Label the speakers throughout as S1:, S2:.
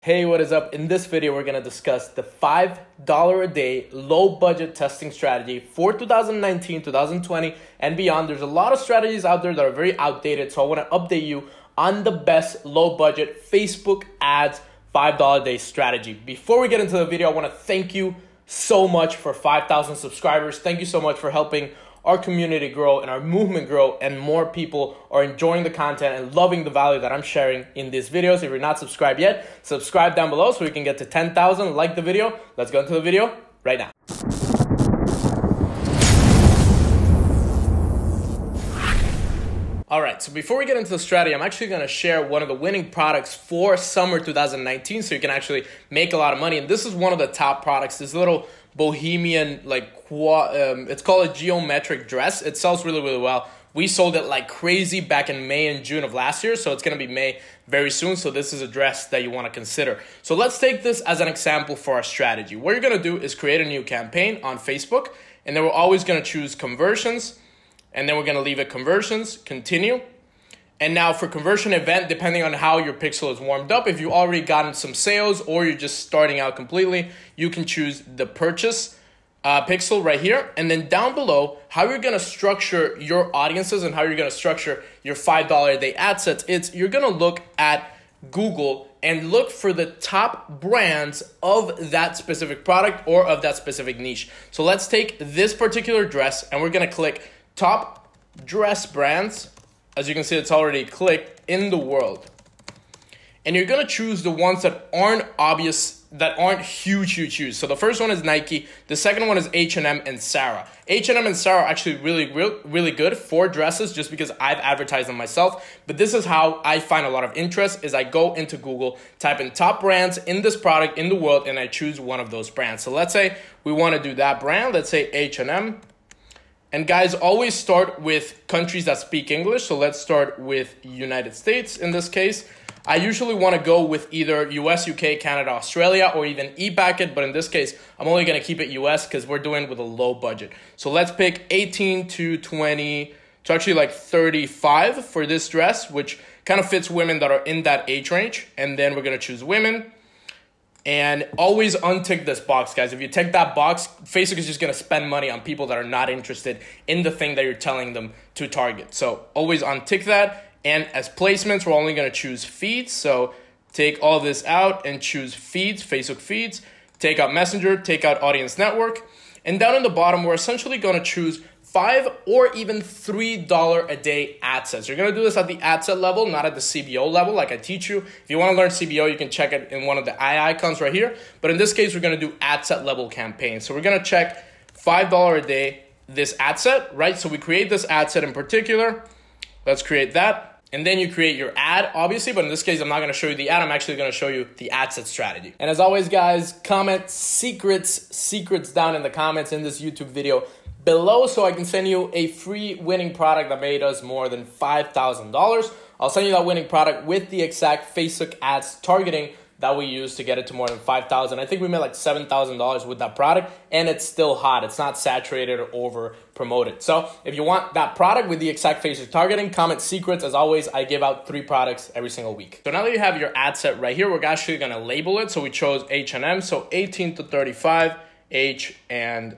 S1: Hey, what is up? In this video, we're going to discuss the $5 a day low budget testing strategy for 2019, 2020, and beyond. There's a lot of strategies out there that are very outdated, so I want to update you on the best low budget Facebook ads $5 a day strategy. Before we get into the video, I want to thank you so much for 5,000 subscribers. Thank you so much for helping our community grow and our movement grow, and more people are enjoying the content and loving the value that I'm sharing in these videos. If you're not subscribed yet, subscribe down below so we can get to 10,000. Like the video. Let's go into the video right now. All right, so before we get into the strategy, I'm actually going to share one of the winning products for summer 2019 so you can actually make a lot of money. And this is one of the top products, this little bohemian, it's called a geometric dress. It sells really, really well. We sold it like crazy back in May and June of last year, so it's going to be May very soon. So this is a dress that you want to consider. So let's take this as an example for our strategy. What you're going to do is create a new campaign on Facebook, and then we're always going to choose conversions, and then we're going to leave it conversions, continue. And now for conversion event, depending on how your pixel is warmed up, if you already gotten some sales or you're just starting out completely, you can choose the purchase pixel right here. And then down below, how you're going to structure your audiences and how you're going to structure your $5 a day ad sets, you're going to look at Google and look for the top brands of that specific product or of that specific niche. So let's take this particular dress and we're going to click top dress brands. As you can see, it's already clicked in the world. And you're going to choose the ones that aren't obvious, that aren't huge. So the first one is Nike. The second one is H&M and Zara. H&M and Zara are actually really good for dresses just because I've advertised them myself. But this is how I find a lot of interest is I go into Google, type in top brands in this product in the world, and I choose one of those brands. So let's say we want to do that brand. Let's say H&M. And guys, always start with countries that speak English. So let's start with United States in this case. I usually want to go with either US, UK, Canada, Australia, or even eBacket. But in this case, I'm only going to keep it US because we're doing with a low budget. So let's pick 18 to 20 to actually like 35 for this dress, which kind of fits women that are in that age range. And then we're going to choose women. And always untick this box, guys. If you tick that box, Facebook is just going to spend money on people that are not interested in the thing that you're telling them to target. So always untick that. And as placements, we're only going to choose feeds. So take all this out and choose feeds, Facebook feeds. Take out Messenger, take out Audience Network. And down in the bottom, we're essentially going to choose $5 or even $3 a day ad sets. You're going to do this at the ad set level, not at the CBO level like I teach you. If you want to learn CBO, you can check it in one of the eye icons right here. But in this case, we're going to do ad set level campaigns. So we're going to check $5 a day, this ad set, right? So we create this ad set in particular. Let's create that. And then you create your ad, obviously, but in this case, I'm not going to show you the ad. I'm actually going to show you the ad set strategy. And as always, guys, comment secrets down in the comments in this YouTube video below so I can send you a free winning product that made us more than $5,000. I'll send you that winning product with the exact Facebook ads targeting that we used to get it to more than $5,000. I think we made like $7,000 with that product, and it's still hot. It's not saturated or over promoted. So if you want that product with the exact Facebook targeting, comment secrets. As always, I give out 3 products every single week. So now that you have your ad set right here, we're actually going to label it. So we chose H&M. So 18 to 35, H&M.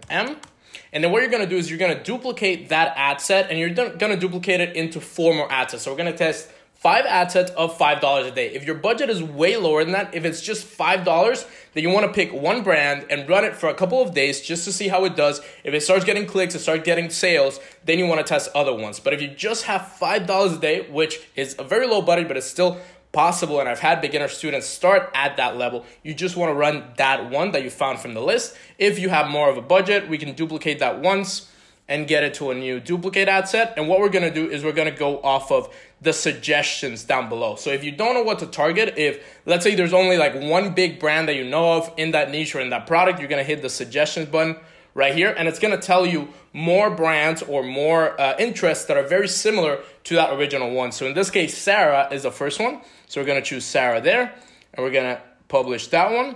S1: And then what you're going to do is you're going to duplicate that ad set, and you're going to duplicate it into 4 more ad sets. So we're going to test 5 ad sets of $5 a day. If your budget is way lower than that, if it's just $5, then you want to pick one brand and run it for a couple of days just to see how it does. If it starts getting clicks, it starts getting sales, then you want to test other ones. But if you just have $5 a day, which is a very low budget, but it's still possible, and I've had beginner students start at that level, you just want to run that one that you found from the list. If you have more of a budget, we can duplicate that once and get it to a new duplicate ad set. And what we're going to do is we're going to go off of the suggestions down below. So if you don't know what to target, if let's say there's only like one big brand that you know of in that niche or in that product, you're going to hit the suggestions button right here, and it's going to tell you more brands or more interests that are very similar to that original one. So in this case, Sarah is the first one. So we're going to choose Sarah there, and we're going to publish that one,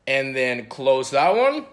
S1: and then close that one,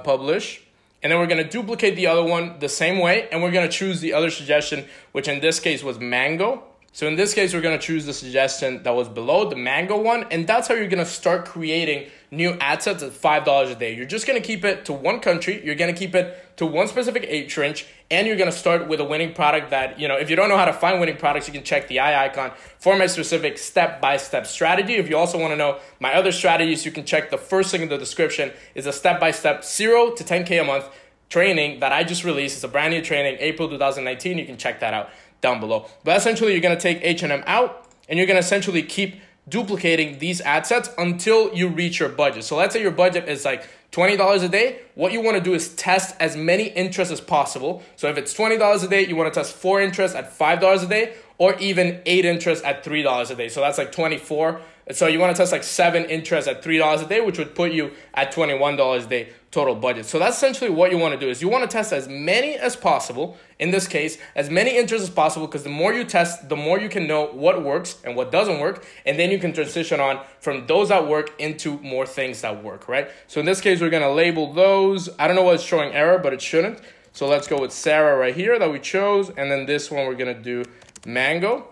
S1: publish. And then we're going to duplicate the other one the same way, and we're going to choose the other suggestion, which in this case was mango. So in this case, we're going to choose the suggestion that was below, the mango one, and that's how you're going to start creating new ad sets at $5 a day. You're just going to keep it to one country, you're going to keep it to one specific age range, and you're going to start with a winning product that, if you don't know how to find winning products, you can check the eye icon for my specific step-by-step strategy. If you also want to know my other strategies, you can check the first link in the description. Is a step-by-step 0 to 10K a month training that I just released. It's a brand new training, April 2019. You can check that out down below. But essentially, you're going to take H&M out, and you're going to essentially keep duplicating these ad sets until you reach your budget. So let's say your budget is like $20 a day. What you want to do is test as many interests as possible. So if it's $20 a day, you want to test 4 interests at $5 a day, or even 8 interests at $3 a day. So that's like 24. So you want to test like 7 interests at $3 a day, which would put you at $21 a day total budget. So that's essentially what you want to do, is you want to test as many as possible. In this case, as many interests as possible, because the more you test, the more you can know what works and what doesn't work. And then you can transition on from those that work into more things that work, right? So in this case, we're going to label those. I don't know what's showing error, but it shouldn't. So let's go with Sarah right here that we chose. And then this one, we're going to do mango.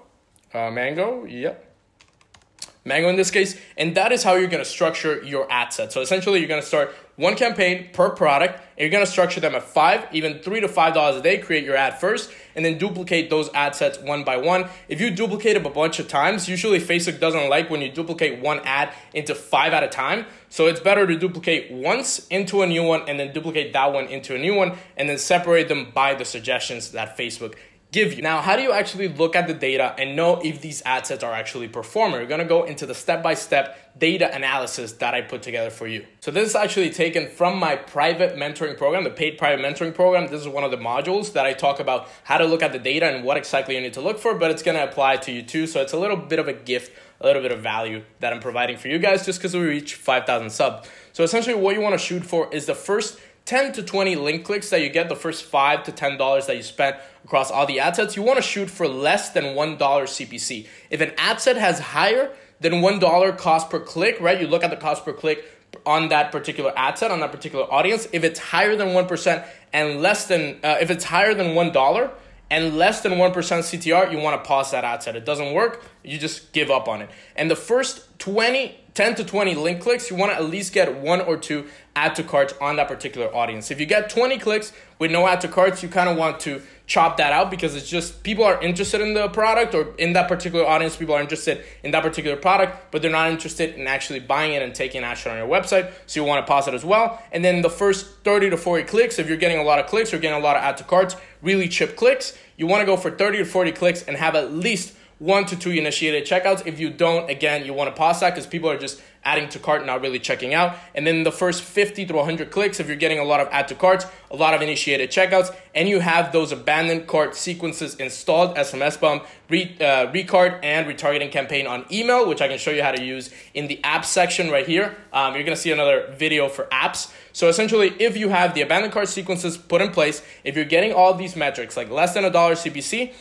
S1: Yep. Mango in this case, and that is how you're going to structure your ad set. So essentially, you're going to start one campaign per product, and you're going to structure them at $5, even $3 to $5 a day. Create your ad first, and then duplicate those ad sets one by one. If you duplicate them a bunch of times, usually Facebook doesn't like when you duplicate one ad into 5 at a time. So it's better to duplicate once into a new one, and then duplicate that one into a new one, and then separate them by the suggestions that Facebook give you. Now, how do you actually look at the data and know if these ad sets are actually performing? You're gonna go into the step-by-step data analysis that I put together for you. So this is actually taken from my private mentoring program, the paid private mentoring program. This is one of the modules that I talk about how to look at the data and what exactly you need to look for, but it's gonna apply to you too. So it's a little bit of a gift, a little bit of value that I'm providing for you guys just because we reach 5,000 subs. So essentially what you wanna shoot for is the first 10 to 20 link clicks that you get, the first $5 to $10 that you spent across all the ad sets. You want to shoot for less than $1 CPC. If an ad set has higher than $1 cost per click, right? You look at the cost per click on that particular ad set, on that particular audience. If it's higher than 1% and less than, if it's higher than $1 and less than 1% CTR, you want to pause that ad set. It doesn't work, you just give up on it. And the first 10 to 20 link clicks, you want to at least get 1 or 2 add to carts on that particular audience. If you get 20 clicks with no add to carts, you kind of want to chop that out, because it's just people are interested in the product, or in that particular audience, people are interested in that particular product, but they're not interested in actually buying it and taking action on your website. So you want to pause it as well. And then the first 30 to 40 clicks, if you're getting a lot of clicks, you're getting a lot of add to carts, really cheap clicks, you want to go for 30 to 40 clicks and have at least 1 to 2 initiated checkouts. If you don't, again, you want to pause that because people are just adding to cart, not really checking out. And then the first 50 to 100 clicks, if you're getting a lot of add to carts, a lot of initiated checkouts, and you have those abandoned cart sequences installed, SMS bomb, recart, and retargeting campaign on email, which I can show you how to use in the apps section right here. You're going to see another video for apps. So essentially, if you have the abandoned cart sequences put in place, if you're getting all these metrics, like less than $1 CPC,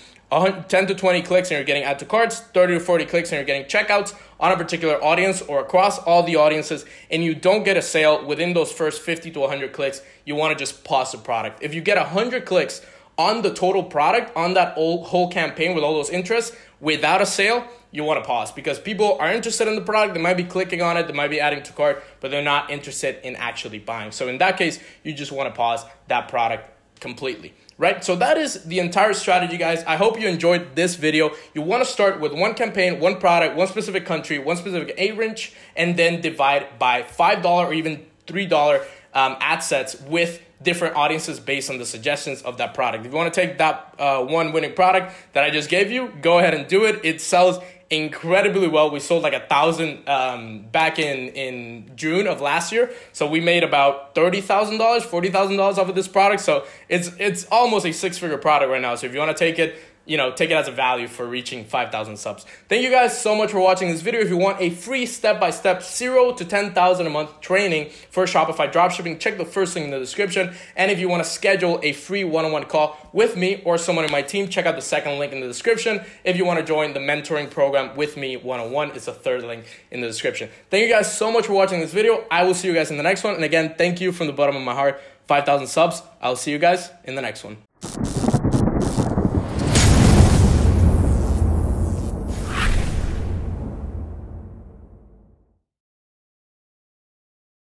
S1: 10 to 20 clicks and you're getting add to carts, 30 to 40 clicks and you're getting checkouts on a particular audience or across all the audiences, and you don't get a sale within those first 50 to 100 clicks, you want to just pause the product. If you get 100 clicks on the total product, on that whole campaign with all those interests, without a sale, you want to pause, because people are interested in the product. They might be clicking on it, they might be adding to cart, but they're not interested in actually buying. So in that case, you just want to pause that product completely. Right? So that is the entire strategy, guys. I hope you enjoyed this video. You want to start with one campaign, one product, one specific country, one specific age range, and then divide by $5 or even $3 ad sets with different audiences based on the suggestions of that product. If you want to take that one winning product that I just gave you, go ahead and do it. It sells incredibly well. We sold like 1,000 back in June of last year. So we made about $30,000, $40,000 off of this product. So it's almost a 6-figure product right now. So if you want to take it, take it as a value for reaching 5,000 subs. Thank you guys so much for watching this video. If you want a free step-by-step 0 to 10,000 a month training for Shopify dropshipping, check the first link in the description. And if you want to schedule a free one-on-one call with me or someone in my team, check out the second link in the description. If you want to join the mentoring program with me one-on-one, it's the third link in the description. Thank you guys so much for watching this video. I will see you guys in the next one. And again, thank you from the bottom of my heart. 5,000 subs. I'll see you guys in the next one.